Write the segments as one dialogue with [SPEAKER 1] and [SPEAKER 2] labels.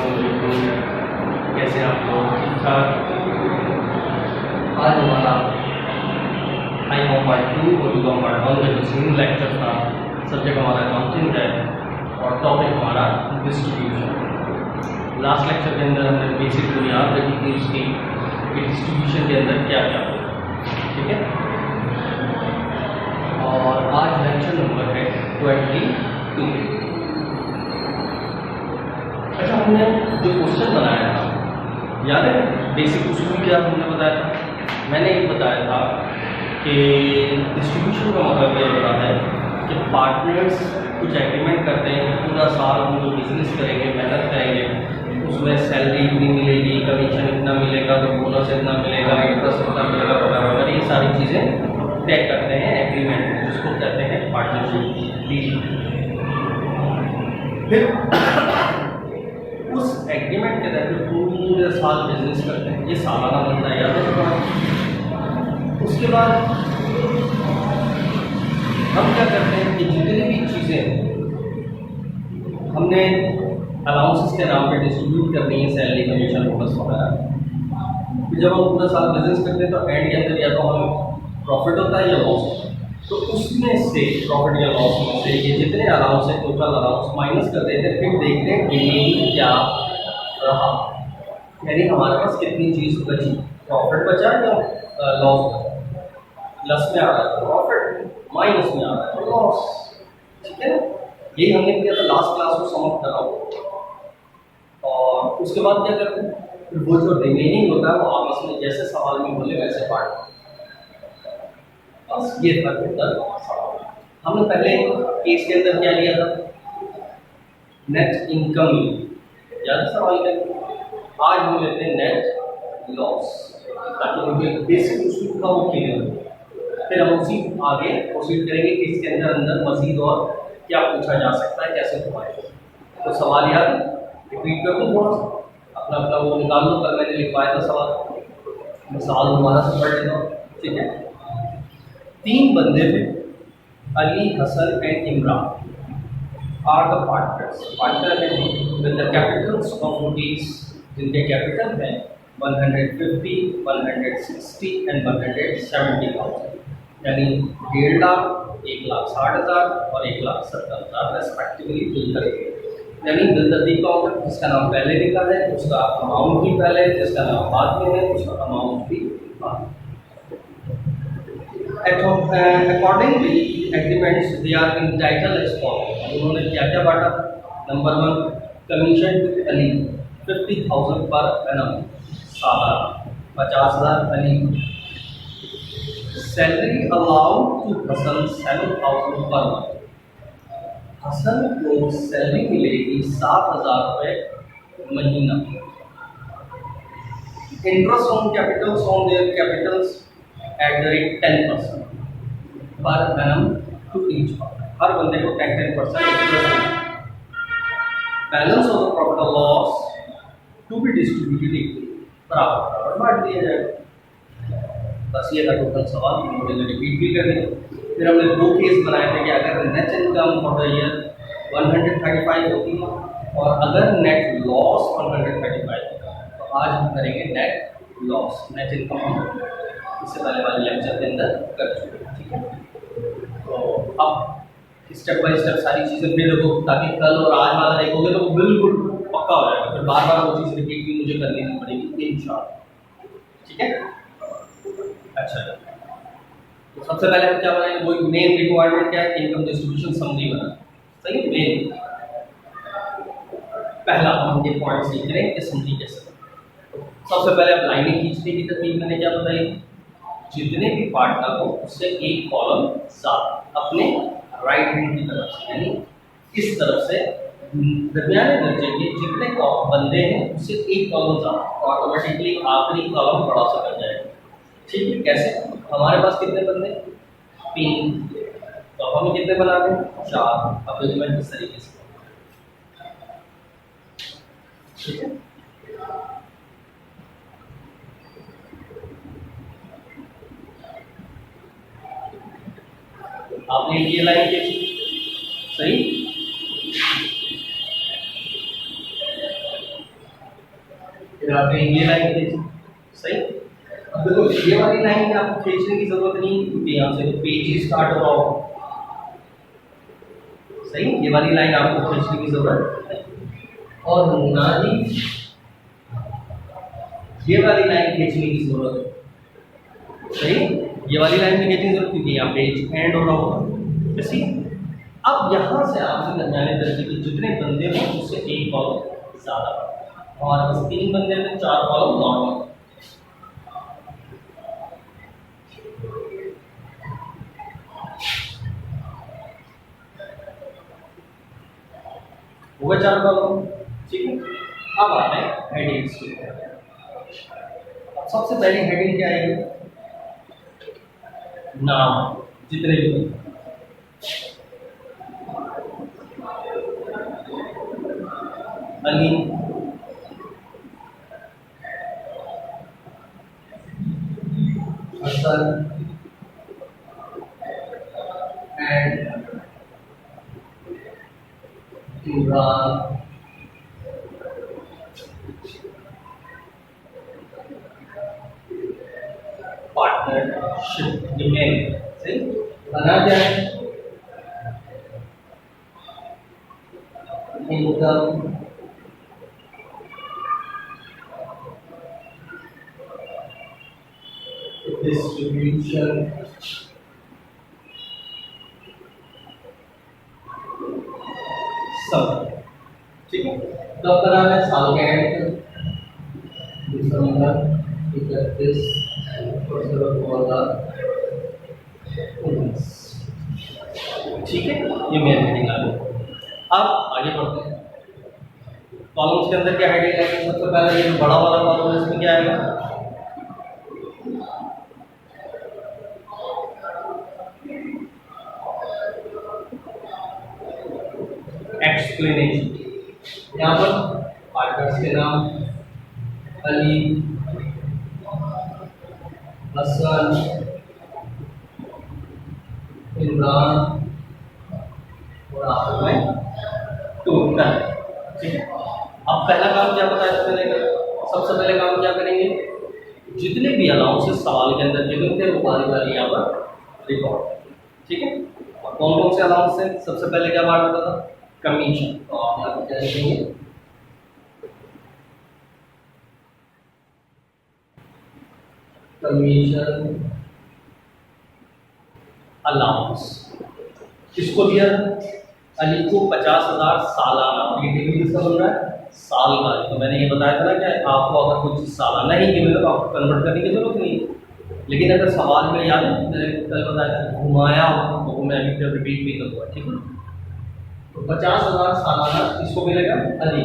[SPEAKER 1] कैसे आप लोग ठीक ठाक। आज हमारा आई होम पार्ट 2 और बीकॉम पार्ट 1 में जो सिंगल लेक्चर था, सब्जेक्ट हमारा अकाउंटिंग है और टॉपिक हमारा डिस्ट्रीब्यूशन। लास्ट लेक्चर के अंदर हमने बेसिक बुनियाद रखी थी उसकी कि डिस्ट्रीब्यूशन के अंदर क्या क्या होगा, ठीक है। और आज लेक्चर नंबर है 22। अच्छा, हमने जो क्वेश्चन बनाया था याद है, बेसिक उसूल क्या हमने बताया था। मैंने ये बताया था कि डिस्ट्रीब्यूशन का मतलब ये होता है कि पार्टनर्स कुछ एग्रीमेंट करते हैं, पूरा साल हम लोग बिजनेस करेंगे, मेहनत करेंगे, उसमें सैलरी इतनी मिलेगी, कमीशन इतना मिलेगा, तो बोनस इतना मिलेगा, इंटरेस्ट इतना मिलेगा वगैरह, ये सारी चीज़ें तय करते हैं एग्रीमेंट, जिसको कहते हैं पार्टनरशिप डील। फिर उस एग्रीमेंट के तहत पूरे साल बिजनेस करते हैं, ये सालाना बनता है, याद है। उसके बाद हम क्या करते हैं कि जितनी भी चीज़ें हमने अलाउंसेस के नाम पे डिस्ट्रीब्यूट करनी है, सैलरी कमीशन बोनस वगैरह, जब हम पूरा साल बिजनेस करते हैं तो एंड के अंदर या तो हमें प्रॉफिट होता है या लॉस होता है। तो उसमें से प्रॉफिट या लॉस में से ये जितने अलाउंस है टोटल अलाउंस माइनस कर देते हैं, फिर देखते हैं रिमेनिंग क्या रहा, यानी हमारे पास कितनी चीज़ बची, प्रॉफिट बचा या लॉस बचा। प्लस में आ रहा है तो प्रॉफिट, माइनस में आ रहा है तो लॉस, ठीक है। यही हमने किया था लास्ट क्लास को समाप्त करा। और उसके बाद क्या करते हैं, फिर वो जो रिमेनिंग होता है वो आपस में जैसे सवाल में बोले वैसे पार्ट। बस ये था टोटल सवाल। हमने पहले केस के अंदर क्या लिया था, नेट इनकम, याद सवाल का। आज हम लेते हैं नेट लॉस, ताकि मुझे बेसिक उसूल का वो क्लियर हो। फिर हम उसी आगे प्रोसीड करेंगे कि इसके अंदर मजीद और क्या पूछा जा सकता है, कैसे घुमाएंगे। तो सवाल याद रिपीट कर दूँ थोड़ा सा, अपना अपना वो निकाल लो, कल मैंने लिखवाया था सवाल, मिसाल दोबारा से पढ़ लेता हूँ, ठीक है। 3 बंदे थे, Ali, Hasan and Imran are the partners. Partner है with the capitals of rupees, जिनके कैपिटल है 150, 160 एंड 170,000, यानी 1.5 लाख, 1,60,000 और 1,70,000 रेस्पेक्टिवली बिल करेंगे। यानी बिल द अकाउंट, जिसका नाम पहले लिखा है उसका अमाउंट भी पहले, जिसका नाम बाद में है उसका अमाउंट भी बाद में। Accordingly, agreements they are entitled as follows. उन्होंने क्या क्या बांटा। नंबर 1, कमीशन टू अली 50,000 पर एनम, सालाना 50,000 Ali. Salary allowed to Hasan 7,000 per month, Hasan को सैलरी मिलेगी 7,000 रुपये महीना। Interest on Capitals on their Capitals at the rate 10% per annum to each, हर बंदे को 10% interest. Balance of the profit और लॉस टू बी डिस्ट्रीब्यूटेड बराबर बांट दिया जाएगा। बस ये था टोटल सवाल, मुझे रिपीट भी कर दें। फिर हमने 2 केस बनाए थे कि अगर net income for the year 135 होती है और अगर नेट लॉस 135 होता है, तो आज हम करेंगे नेट लॉस। नेट इनकम इससे पहले वाले लेक्चर के अंदर कर चुके हैं, ठीक है। तो अब स्टेप बाय स्टेप सारी चीज़ें फिर देखो, ताकि कल और आज वाला देखोगे तो बिल्कुल पक्का हो जाएगा, फिर बार बार वो चीज़ रिपीट भी मुझे करनी नहीं पड़ेगी इंशाल्लाह, ठीक है। अच्छा, तो सबसे पहले हम क्या बनाएंगे, वो मेन रिक्वायरमेंट क्या है, इनकम डिस्ट्रीब्यूशन समरी बना, सही है। मेन पहला हम ये पॉइंट सीख रहे हैं कि समरी कैसे। सबसे पहले अब लाइनें खींचने की तकनीक मैंने क्या बताई, जितने भी पार्टनर हो उससे एक कॉलम ज्यादा अपने राइट हैंड की तरफ से, यानी इस तरफ से दरमियाने दर्जे के जितने बंदे हैं उससे एक कॉलम ज्यादा, ऑटोमेटिकली आखिरी कॉलम बड़ा सा बन जाएगा, ठीक है। कैसे, हमारे पास कितने बंदे, 3, तो हम कितने बना दें, 4। अब मैं इस तरीके से, ठीक है। आपने ये लाइन खींची, सही। जाते हैं ये लाइन खींचें। सही। अब देखो ये वाली लाइन आपको खींचने की जरूरत नहीं क्योंकि यहाँ से तो पेज ही स्टार्ट हो रहा होगा। सही। ये वाली लाइन आपको खींचने की जरूरत नहीं और ना ही ये वाली लाइन खींचने की जरूरत है। सही। ये वाली लाइन भी खींचने की जरूरत क्योंकि यहाँ पेज एंड हो रहा होगा। जैसे अब यहाँ से आपसे जाने तरीके के जितने बंदे हों उससे एक कॉलम ज़्यादा और बस 3 बंदे में 4 कॉलम नॉर्मल। हुआ 4 कॉलम। ठीक है। अब आते हैं हेडिंग्स की। सबसे पहली हेडिंग क्या आएगी? नाम जितने भी अली, हसन एंड इमरान पार्टनरशिप। सही। बना क्या है? इनकम डिस्ट्रीब्यूशन सब। ठीक है। कब कराना है? साल के एंड दिसंबर 31 2019। ठीक है। ये मेन हेडिंग आ गई। अब आगे बढ़ते हैं। कॉलम्स के अंदर क्या हेडिंग आएगी? सबसे पहले ये बड़ा वाला कॉलम है, इसमें क्या आएगा? एक्सप्लेनेशन। यहाँ पर पार्टनर्स के नाम अली, हसन, इमरान और आखिर में टोटल। ठीक है। अब पहला काम क्या बताया था पहले? सबसे पहले काम क्या करेंगे? जितने भी अलाउंसेस सवाल के अंदर गिवन थे वो बारी बारी यहाँ पर रिकॉर्ड। ठीक है। और कौन कौन से अलाउंस हैं? सबसे पहले क्या बात होता था? कमीशन। तो आप यहाँ पर क्या लिखेंगे? Commission allowance. किसको दिया? अली को 50,000 सालाना। ये डिग्री किसका बन रहा है? साल का। तो मैंने ये बताया था ना कि आपको अगर कुछ सालाना ही गिवन है तो आपको कन्वर्ट करने की जरूरत नहीं है। लेकिन अगर सवाल में याद है मैंने कल बताया था घुमाया तो मैं अभी रिपीट भी करूँगा। ठीक है। तो 50,000 सालाना किसको मिलेगा? अली।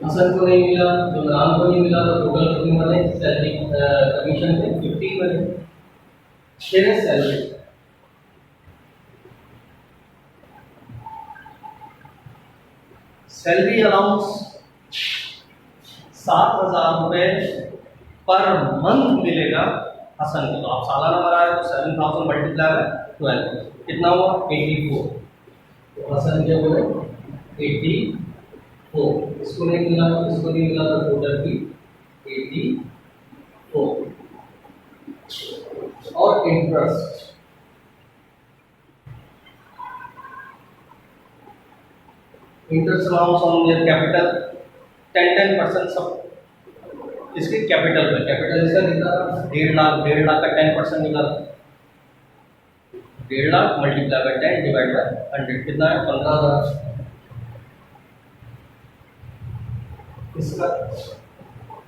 [SPEAKER 1] हसन को नहीं मिला, इमरान को नहीं मिला, तो टोटल कितनी बने? सैलरी कमीशन थे 50 बने। फिर सैलरी सैलरी अलाउंस 7,000 रुपये पर मंथ मिलेगा हसन को। तो आप सालाना बनाए तो 7,000 मल्टीप्लाई बाय 12 कितना हुआ? 84। तो हसन क्या बोले? 84। इसको नहीं मिला, इसको नहीं मिला तो टोटल की 84। और interest allowance on their capital 10% सब इसके कैपिटल पे। कैपिटल इसका कितना? 1.5 लाख। 1.5 लाख का 10% निकाला। 1.5 lakh multiply by 10 divide by 100 कितना है? 15,000। इसका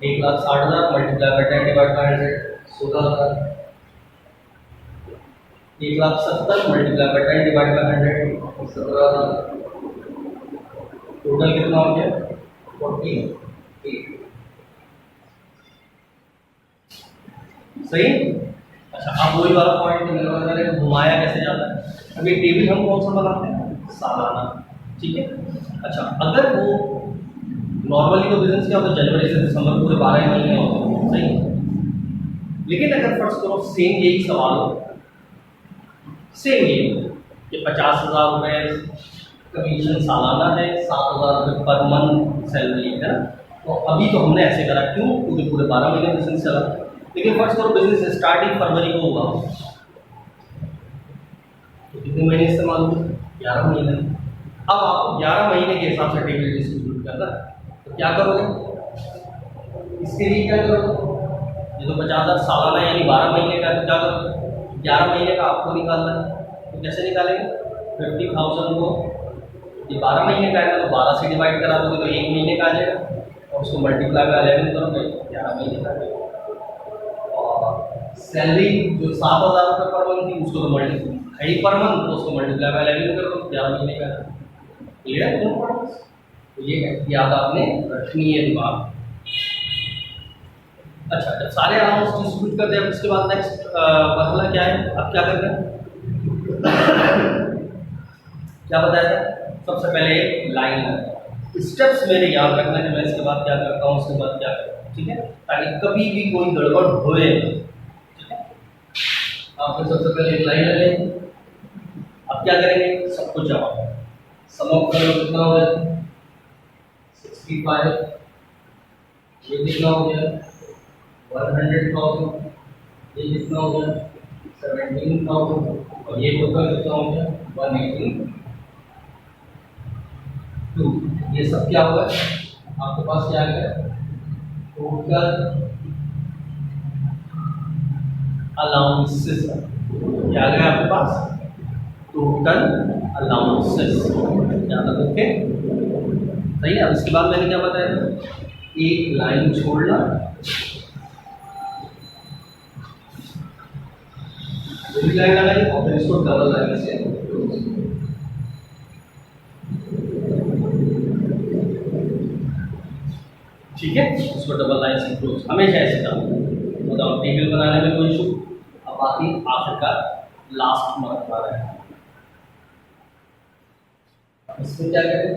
[SPEAKER 1] 1,60,000 multiply by 10 divide by 100 16,000। 1,70,000 multiply by 10 divide by 100 17,000। Total कितना हो गया? 48। सही। अच्छा अब वही वाला पॉइंट मेरे को घुमाया कैसे जाता है? अभी टेबल हम कौन सा बनाते हैं? सालाना। ठीक है। अच्छा अगर वो नॉर्मली तो बिजनेस क्या होता है? जनवरी से दिसंबर पूरे 12 महीने होते हैं। सही। लेकिन अगर फर्स्ट करो सेम यही सवाल हो, सेम ये कि 50,000 रुपये कमीशन सालाना है, 7,000 रुपये पर मंथ सैलरी है ना। तो अभी तो हमने ऐसे करा, क्यों? क्योंकि पूरे 12 महीने बिजनेस चला। लेकिन फर्स्ट करो बिजनेस स्टार्टिंग फरवरी को हुआ, तो कितने महीने इस्तेमाल हुए? 11 महीने। अब आपको 11 महीने के हिसाब से टेबल डिस्ट्रीब्यूट करना, तो क्या करोगे? इसके लिए क्या करोगे? ये तो 50,000 सालाना यानी 12 महीने का, तो क्या करोगे? 11 महीने का आपको निकालना है, तो कैसे निकालेंगे? 50,000 को, ये 12 महीने का है ना, तो 12 से डिवाइड करा दोगे तो 1 महीने का आ जाएगा, और उसको मल्टीप्लाई में 11 करोगे, 11 महीने का आ जाएगा। और सैलरी जो 7,000 रुपये पर मंथ थी, उसको तो मल्टीप्लाई पर मंथ, तो उसको मल्टीप्लाई में 11 कर दो, 11 महीने का। क्लियर है? तो ये याद आपने रखनी है दिमाग। अच्छा, जब सारे अलाउंस डिस्ट्रीब्यूट कर दिया, उसके बाद नेक्स्ट मसला क्या है? अब क्या करना है? क्या बताया था? सबसे पहले एक लाइन है, स्टेप्स मेरे याद रखना है, मैं इसके बाद क्या करता हूँ, उसके बाद क्या करता हूँ, ठीक है? ताकि कभी भी कोई गड़बड़ होए, ठीक है? आपने सबसे पहले एक लाइन लगाई। अब क्या करेंगे? सब कुछ जमा, सम ऑफ करो, कितना हो गया? 65। ये कितना हो गया? 100,000। ये कितना हो गया? 17,000। और ये टोटल कितना हो गया? 182। ये सब क्या हुआ? आपके पास क्या आ गया? Total allowances. क्या आ गया आपके पास? Total allowances. याद रखोगे? सही है। अब इसके बाद मैंने क्या बताया था? एक लाइन छोड़ना, लाइन लगाई और फिर इसको डबल लाइन से, ठीक है? इसको डबल लाइन से क्लोज, हमेशा ऐसे करना। बताओ, टेबल बनाने में कोई इशू? अब आती आखिरकार लास्ट मंथ आ रहा है, इसमें क्या करें?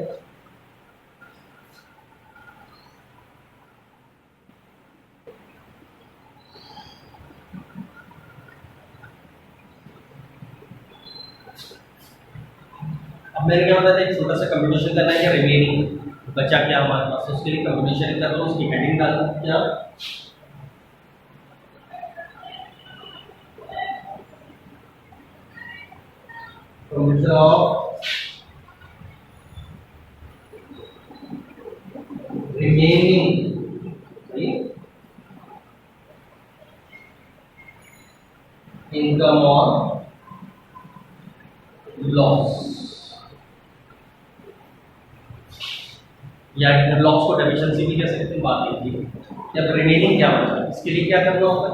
[SPEAKER 1] अब मैंने क्या बताया था? एक छोटा सा कंप्यूटेशन करना है, क्या रिमेनिंग बचा क्या हमारे पास, उसके लिए कंप्यूटेशन कर लो, उसकी हेडिंग डाल दो। क्या? कंप्यूटर ऑफ रिमेनिंग, इनकम और लॉस, या लॉस को डेफिशिएंसी भी कह सकते हैं, बात ये। जब रिमेनिंग क्या बचा, इसके लिए क्या करना होगा?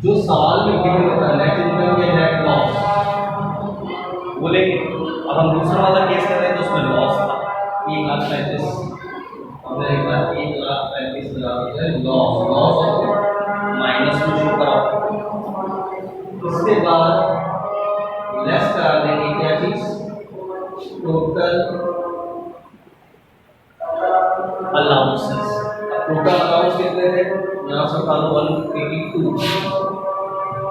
[SPEAKER 1] जो सवाल में गिवन होता है नेट इनकम या नेट लॉस बोलेंगे। अब हम दूसरा वाला केस कर रहे हैं, तो उसमें लॉस था 1,35,000, और 1,35,000 लॉस माइनस में शो करा। उसके बाद लेस करा देंगे क्या चीज? Total allowances. टोटल अलाउंस कितने थे? यहाँ से उठा लो 182,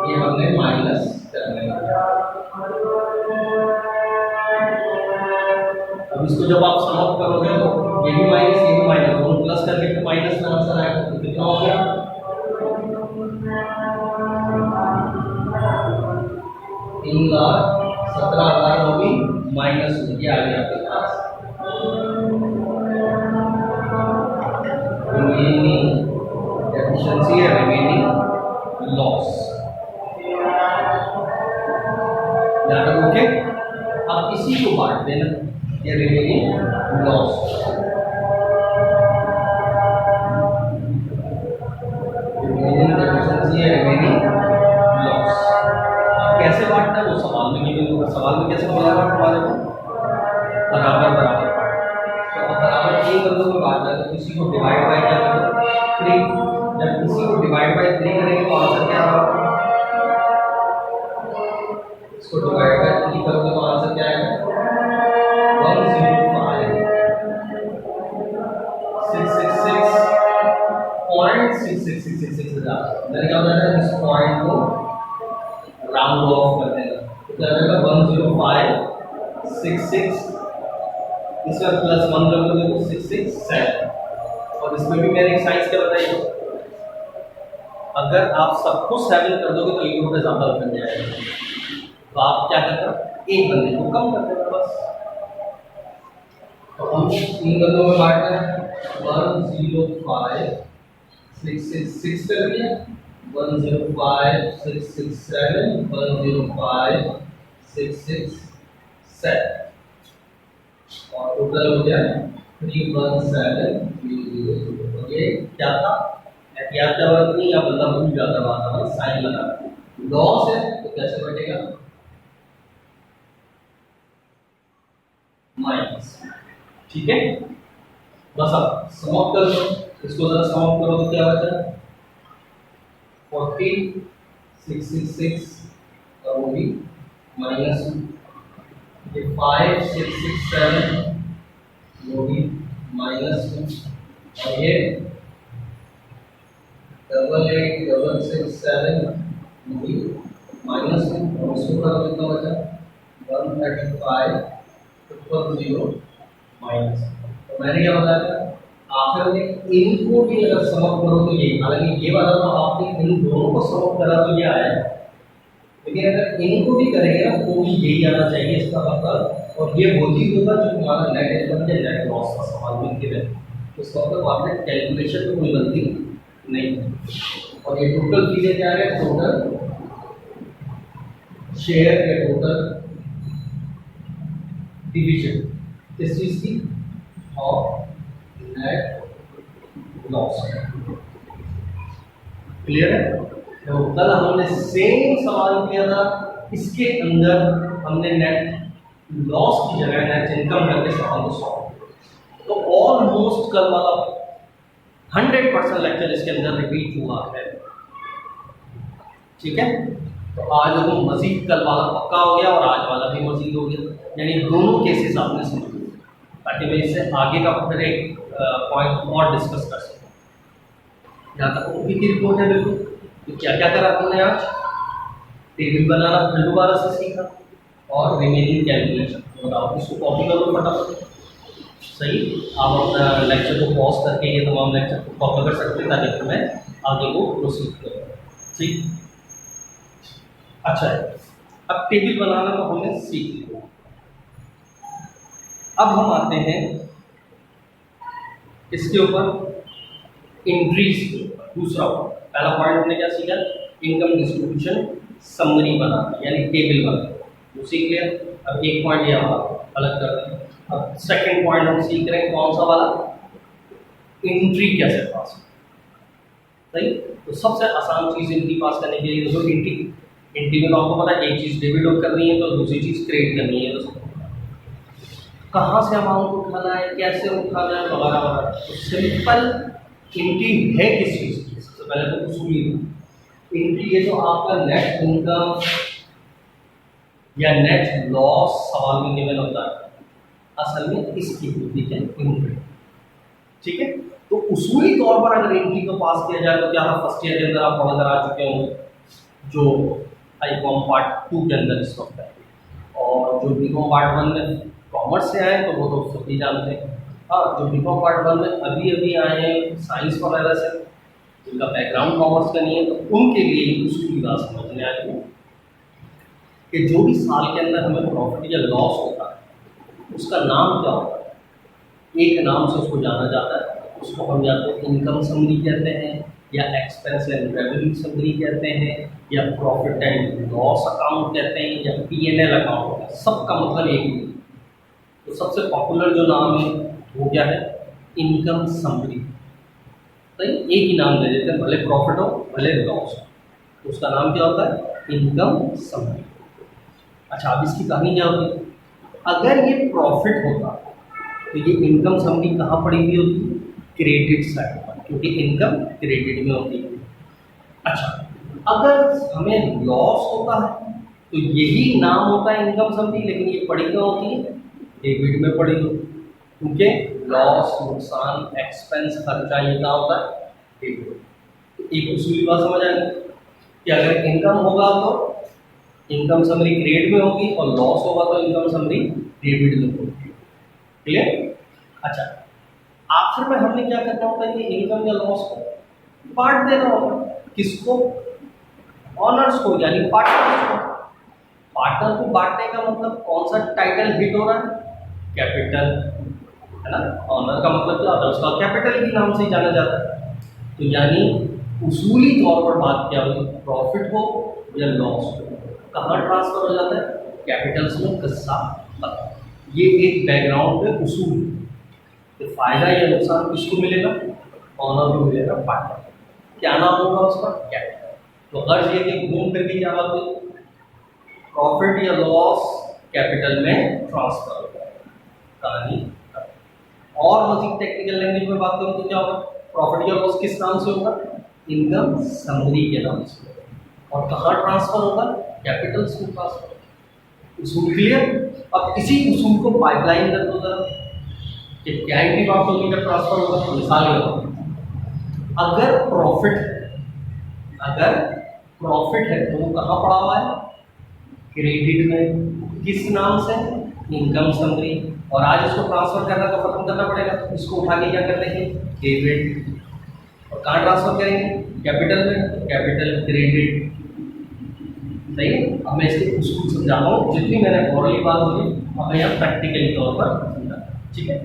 [SPEAKER 1] ये हमने माइनस करने लगा। अब इसको जब आप सम अप करोगे तो ये भी माइनस दोनों प्लस करके तो माइनस में आंसर आएगा, तो कितना हो गया? 3,17,000 होगी माइनस ये आ गया आपके पास रिमेनिंग एफिशिएंसी है, रिमेनिंग लॉस। यहाँ तक ओके? अब इसी को बांट देना, ये रिमेनिंग लॉस, रिमेनिंग एफिशिएंसी है, रिमेनिंग लॉस। अब कैसे बांटना है वो सवाल में गिवन होगा। सवाल में कैसे बताया हमारे को? बराबर बराबर बांट। तो अब बराबर 3 बंदों को बांटना है, तो किसी को डिवाइड बाय क्या करें? 3। जब किसी को डिवाइड बाय 3 करेंगे तो आंसर क्या होगा? इसको डिवाइड बाय 3 करोगे तो आंसर क्या आएगा? 105,666.6666। मैंने क्या बताया था? इस पॉइंट को राउंड ऑफ कर देना, तो क्या आएगा? 105,666 इसमें प्लस 1 कर दोगे तो 6 6 7, और इसमें भी मैंने एक साइंस क्या बताई, अगर आप सब कुछ 7 कर दोगे तो 1 रुपये ज़्यादा बन जाएगा, तो आप क्या करते, एक बंदे को कम कर देना बस। तो हम 3 बंदों में बांट रहे हैं, 105 666 कर दिया, 105 667 105 667, और टोटल हो गया 317 तो ये क्या था, एहतियात का वर्क नहीं, या बंदा भूल जाता बात है, साइन लगा लॉस है तो कैसे बैठेगा, माइनस, ठीक है। बस अब समाप्त कर दो, इसको जरा समाप्त करो तो क्या बचा, 40 666 और वो भी माइनस 5 667 वो भी माइनस, और ये 88 वो भी माइनस, और इसको करो कितना बचा 135 0 माइनस। तो मैंने क्या बताया, आखिर में इनको भी अगर समाप्त करो तो ये, हालांकि ये वाला तो आपने इन दोनों को समाप्त करा तो ये आया, लेकिन अगर इनको भी करेंगे ना तो भी यही आना चाहिए इसका मतलब, और ये वो चीज होगा जो हमारा नेट इनकम या नेट लॉस का सवाल में गिरे, उसका मतलब आपने कैलकुलेशन में कोई गलती नहीं है। और ये टोटल चीजें क्या है, टोटल शेयर या टोटल डिवीजन किस चीज की, और नेट लॉस, क्लियर है। तो कल हमने सेम सवाल किया था, इसके अंदर हमने नेट लॉस की जगह नेट इनकम करके सवाल को सॉल्व, तो ऑलमोस्ट कल वाला 100% लेक्चर इसके अंदर रिपीट हुआ है, ठीक है। तो आज हम मजीद कल वाला पक्का हो गया और आज वाला भी मजीद हो गया, यानी दोनों केसेस आपने समझ लिया, ताकि मैं इससे आगे का फिर एक पॉइंट और डिस्कस कर सकूँ। जहाँ तक ओपी की रिपोर्ट है बिल्कुल, तो क्या क्या करा तुमने आज, टेबल बनाना फिर दोबारा से सीखा, और रिमेनिंग कैलकुलेशन, और आप इसको कॉपी करो फटाफट, सही। आप अपना लेक्चर को पॉज करके ये तमाम लेक्चर को कॉपी कर सकते हैं, ताकि फिर मैं आगे को प्रोसीड करूँ, ठीक। अच्छा है, अब टेबल बनाना तो हमने सीख लिया, अब हम आते हैं इसके ऊपर एंट्रीज के ऊपर। दूसरा पहला पॉइंट हमने क्या सीखा, इनकम डिस्ट्रीब्यूशन समरी बनाना, यानी टेबल बनाना, वो सीख लिया। अब एक पॉइंट ये अलग करते हैं। अब सेकंड पॉइंट हम सीख रहे हैं कौन सा वाला, एंट्री कैसे पास, सही। तो सबसे आसान चीज़ एंट्री पास करने के लिए देखो, एंट्री में तो आपको पता है एक चीज़ डेबिट करनी है तो दूसरी चीज़ क्रेडिट करनी है, तो कहाँ से अमाउंट उठाना है, कैसे उठाना है वगैरह वगैरह। तो सिंपल एंट्री है किस चीज़ की, सबसे पहले तो उसूली एंट्री है जो आपका नेट इनकम या नेट लॉस सवाल में गिवन होता है, असल में इसकी होती है एंट्री, ठीक है। तो उसूली तौर पर अगर एंट्री को पास किया जाए तो क्या था, फर्स्ट ईयर के अंदर आप पढ़ कर आ चुके होंगे, जो आईकॉम पार्ट 2 के अंदर इस वक्त है, और जो बीकॉम पार्ट 1 में कॉमर्स से आए तो वो तो सभी जानते हैं। हाँ, जो बीकॉम पार्ट 1 में अभी अभी आए हैं साइंस वगैरह से, जिनका बैकग्राउंड कॉमर्स का नहीं है, तो उनके लिए उसकी बात समझने आई है कि जो भी साल के अंदर हमें प्रॉफिट या लॉस होता है उसका नाम क्या होता है, एक नाम से उसको जाना जाता है, उसको हम या तो इनकम समरी कहते हैं, या एक्सपेंस एंड रेवेन्यू समरी कहते हैं, या प्रॉफिट एंड लॉस अकाउंट कहते हैं, या P&L अकाउंट है, सबका मतलब एक ही। तो सबसे पॉपुलर जो नाम है वो क्या है, इनकम समरी, तो एक ही नाम दे देते हैं, भले प्रॉफिट हो भले लॉस हो, तो उसका नाम क्या होता है, इनकम समरी। अच्छा, अब इसकी कहानी क्या होती है, अगर ये प्रॉफिट होता तो ये इनकम समरी कहाँ पड़ी हुई होती, क्रेडिट साइड पर, क्योंकि इनकम क्रेडिट में होती है। अच्छा, अगर हमें लॉस होता है तो यही नाम होता है इनकम समरी, लेकिन ये पड़ी क्या होती है, डेबिट में पड़ी हो, क्योंकि लॉस, नुकसान, एक्सपेंस, खर्चा ये क्या होता है, डेबिट। एक उसूली बात समझ आएगी कि अगर इनकम होगा तो इनकम समरी क्रेडिट में होगी, और लॉस होगा तो इनकम समरी डेबिट में होगी। क्लियर? अच्छा, आखिर में हमने क्या करना होता है, ये इनकम या लॉस को बांट देना होगा। किसको? ऑनर्स को, यानी पार्टनर्स को। पार्टनर को बांटने का मतलब कौन सा टाइटल हिट हो रहा है? कैपिटल, है ना। ऑनर का मतलब क्या होता है? उसका कैपिटल के नाम से ही जाना जाता है। तो यानी उसूली तौर पर बात क्या हुई, प्रॉफिट हो या लॉस हो, कहाँ ट्रांसफर हो जाता है? कैपिटल्स में किस्सा पता। ये एक बैकग्राउंड में उसूल। तो फायदा या नुकसान किसको मिलेगा? ऑनर को मिलेगा, पार्टनर। क्या नाम होगा उसका? कैपिटल। तो अर्ज ये कि घूम फिर के क्या बात हुई, प्रॉफिट या लॉस कैपिटल में ट्रांसफर हो जाएगा। कहानी खत्म। और मजीद टेक्निकल लैंग्वेज में बात करूं तो क्या होगा, प्रॉफिट या लॉस किस नाम से होगा? इनकम समरी के नाम से होगा। और कहाँ ट्रांसफर होगा? कैपिटल्स में ट्रांसफर होगा। उसूल क्लियर? अब इसी उसूल को पाइपलाइन कर दो जरा कि क्या की बात होगी जब ट्रांसफर होगा। तो मिसाल ये होगा, अगर प्रॉफिट है तो वो कहाँ पड़ा हुआ है? क्रेडिट में। किस नाम से? Income summary. और आज इसको ट्रांसफर करना तो खत्म करना पड़ेगा, तो इसको उठा के क्या कर लेंगे? डेबिट। और कहाँ ट्रांसफर करेंगे? कैपिटल में। तो कैपिटल क्रेडिट। सही है। अब मैं इसके उसूल समझा रहा हूँ, जितनी मैंने ओरली बात बोली अब मैं यहाँ प्रैक्टिकली तौर पर समझा। ठीक है।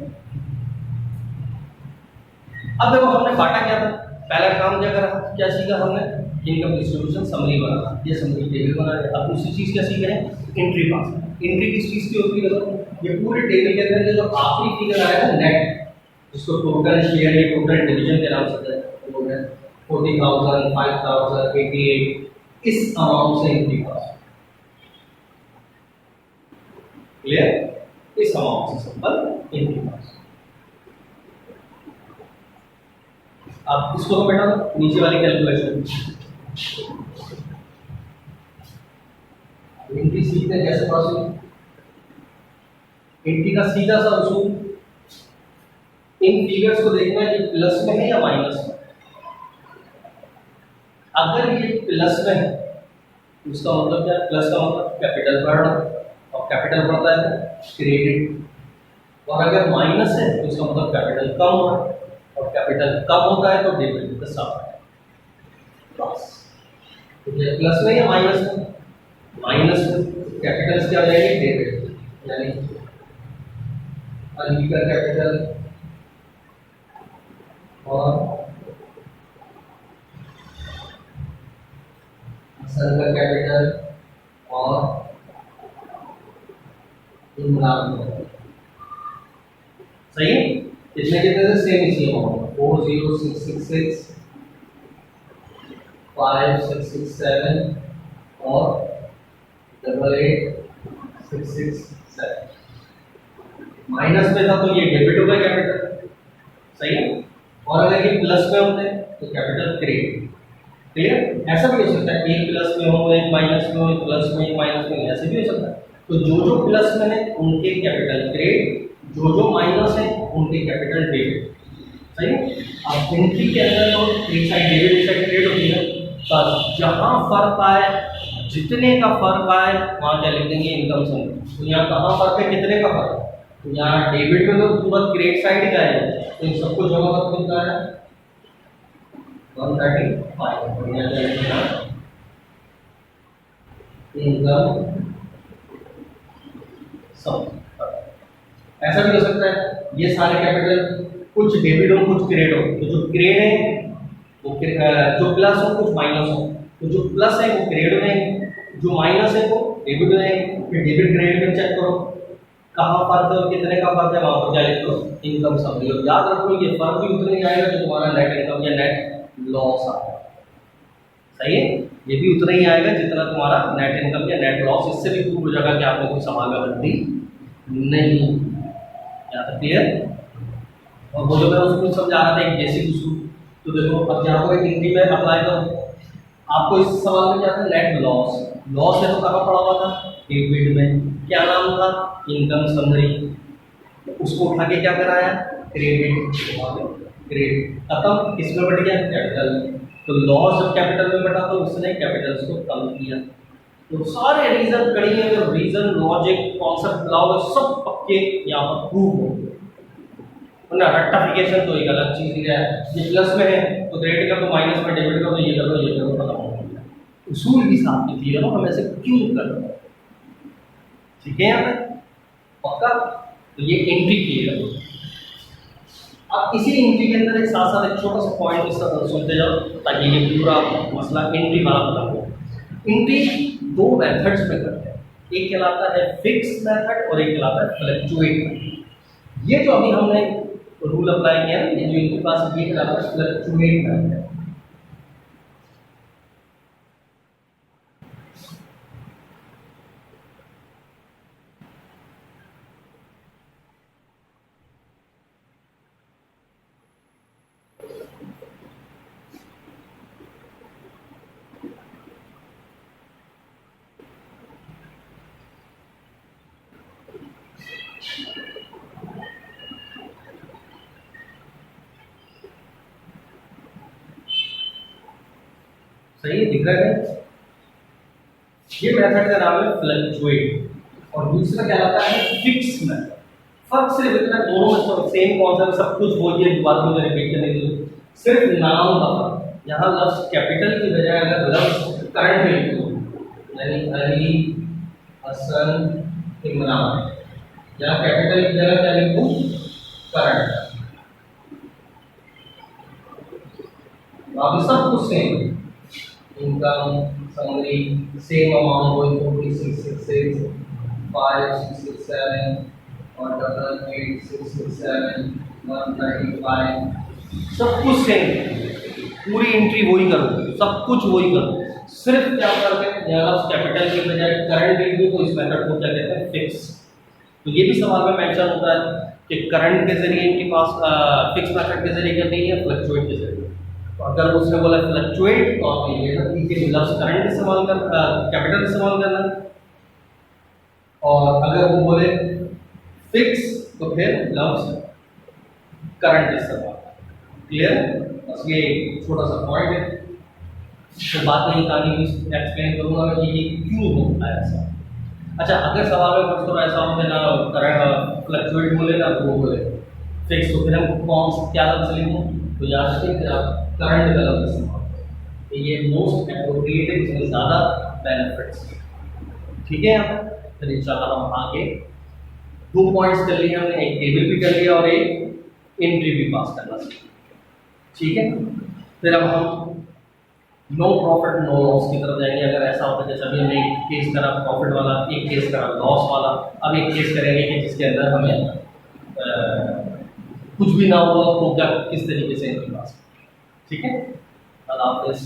[SPEAKER 1] अब देखो हमने बांटा क्या था, पहला काम क्या करा, क्या सीखा हमने? इनकम डिस्ट्रीब्यूशन समरी बना, ये समरी टेबल बना है। अब दूसरी चीज क्या सीख रहे हैं? एंट्री पास। एंट्री किस चीज की होती है? ये पूरे टेबल के अंदर जो आखिरी फिगर आया है नेट, जिसको टोटल शेयर या टोटल डिवीजन के नाम से 40,000, 5,000, 88, इस अमाउंट से एंट्री पास। क्लियर? इस अमाउंट से सिंपल एंट्री पास। अब इसको तो बेटा नीचे वाली कैलकुलेशन एंट्री सीखते हैं कैसे प्रोसीड। एंट्री का सीधा सा उसूल, इन फिगर्स को देखना है कि प्लस में है या माइनस में। अगर ये प्लस में है तो उसका मतलब क्या है? प्लस का मतलब कैपिटल बढ़ रहा है, और कैपिटल बढ़ता है क्रेडिट। और अगर माइनस है तो इसका मतलब कैपिटल कम हो रहा है, और कैपिटल कम होता है तो डेबिट का साफ है। प्लस तो ये प्लस में या माइनस में? माइनस में। कैपिटल्स क्या हो जाएंगे? डेबिट, यानी अली का कैपिटल और असल का कैपिटल और इमरान का। सही है। कितने कितने से सेम इसी अमाउंट 40666 5667 और 888667। माइनस में था तो ये डेबिट हो गया कैपिटल। सही है। और अगर ये प्लस में होते तो कैपिटल क्रेडिट। क्लियर? ऐसा भी हो सकता है, एक प्लस में हो, एक माइनस में हो, एक प्लस में, एक माइनस में, ऐसे भी हो सकता है। तो जो जो प्लस में है उनके कैपिटल क्रेडिट, जो जो माइनस है उनके कैपिटल डेबिट। सही है। अब एंट्री के अंदर तो एक साइड डेबिट एक साइड क्रेडिट होती है, बस जहां फर्क आए, जितने का फर्क आए वहां क्या लिख देंगे? Income summary. तो यहाँ कहाँ फर्क है? कितने का फर्क है? तो यहाँ डेबिट में तो पूरा क्रेडिट साइड का है, तो इन सबको जमा कर कितना है? 135। Income summary. ऐसा भी हो सकता है ये सारे कैपिटल कुछ डेबिट हो कुछ क्रेडिट हो, तो जो क्रेडिट है वो जो प्लस हो कुछ माइनस हो, तो जो प्लस है वो क्रेडिट में, जो माइनस है वो डेबिट में। फिर डेबिट क्रेडिट में चेक करो कहाँ फर्क है और कितने का फर्क है, वहां पर क्या लिख दो? Income summary. और याद रखो ये फर्क भी उतना ही आएगा जो तुम्हारा नेट इनकम या नेट लॉस आएगा। सही है। ये भी उतना ही आएगा जितना तुम्हारा नेट इनकम या नेट लॉस। इससे भी प्रूव हो जाएगा कि आपने कोई सवाल में गलती नहीं। यहाँ तक क्लियर? और वो जो मैं उसको समझा रहा था एक बेसिक उसूल, तो देखो अब यहाँ पर हिंदी में अप्लाई करो। आपको इस सवाल में क्या था? Net loss. लॉस है तो कहाँ पड़ा हुआ था? डेबिट में। क्या नाम था? Income summary. उसको उठा के क्या कराया? क्रेडिट। क्रेडिट खत्म, किसमें बढ़ गया? कैपिटल में। तो लॉस जब कैपिटल में बढ़ा तो उसने कैपिटल्स को कम किया। तो सारे रीजन कड़ी है, रीजन लॉजिक कॉन्सेप्ट लाओगे सब पक्के यहाँ पर प्रूव होंगे। ना रेक्टिफिकेशन तो एक अलग चीज़ है, ये प्लस में है तो क्रेडिट कर दो, माइनस में डेबिट कर दो, ये कर दो, ये कर दो, खत्म हो गया। उसूल भी साथ में क्लियर हो, हम ऐसे क्यों कर रहे हैं, ठीक है यहाँ पे पक्का। तो ये एंट्री क्लियर है। अब इसी एंट्री के अंदर एक साथ साथ एक छोटा सा पॉइंट सुनते जाओ ताकि ये पूरा मसला एंट्री वाला खत्म हो। एंट्री दो मेथड्स में करते हैं, एक कहलाता है फिक्स मेथड और एक कहलाता है फ्लक्चुएट मेथड। ये जो अभी हमने रूल अप्लाई किया ना, ये जो इनके पास ये कहलाता है फ्लक्चुएट मेथड। सही है, दिख रहा है। ये मेथड का नाम है फ्लक्चुएट और दूसरा कहलाता है फिक्स मेथड। फर्क सिर्फ इतना, दोनों में सब सेम कॉन्सेप्ट, सब कुछ वही है, बात मुझे रिपीट करने की जरूरत, सिर्फ नाम का फर्क। यहाँ लफ्ज कैपिटल की बजाय अगर लफ्ज करंट में लिखो, यानी अली, हसन, इमरान, यहाँ कैपिटल की जगह क्या लिखूं, करंट। अब सब कुछ same, income summary same amount going to 4666 5667 और 888667 135, सब कुछ सेम, पूरी एंट्री वही करो, सब कुछ वही करो, सिर्फ क्या करते हैं यहाँ कैपिटल के बजाय करंट लिख दो, तो इस मेथड को क्या कहते हैं, फिक्स। तो ये भी सवाल में मेंशन होता है कि करंट के जरिए इनके पास फिक्स मेथड के जरिए करनी है, फ्लक्चुएट के जरिए। तो अगर उसने बोला फ्लक्चुएट तो आप ये लफ्ज करंट इस्तेमाल कर, कैपिटल इस्तेमाल करना, और अगर वो बोले फिक्स तो फिर लफ्ज करंट इस्तेमाल। क्लियर? बस ये छोटा सा पॉइंट है, तो बात नहीं कहानी भी एक्सप्लेन करूंगा मैं कि ये क्यों होता है ऐसा। अच्छा, अगर सवाल में कुछ तो ऐसा हो ना करंट फ्लक्चुएट बोले ना वो बोले फिक्स, तो फिर हम कौन सा क्या लफ्ज लेंगे, तो याद रखिए कि आप करंट का लफ्ज इस्तेमाल करें, ये मोस्ट एप्रोप्रिएट है, इसमें ज़्यादा बेनिफिट्स। ठीक है, यहाँ पर फिर इंशाल्लाह हम आगे 2 पॉइंट्स कर लिए हमने, एक टेबल भी कर लिया और एक एंट्री भी पास करना सीखा। ठीक है, फिर अब हम नो प्रॉफिट नो लॉस की तरफ जाएंगे। अगर ऐसा होता है जैसे अभी हमने एक केस करा प्रॉफिट वाला, एक केस करा लॉस वाला, अब एक केस करेंगे कि जिसके अंदर हमें कुछ भी ना हो तो क्या किस तरीके से एंट्री पास। ठीक है, अल्लाह हाफ़िज़।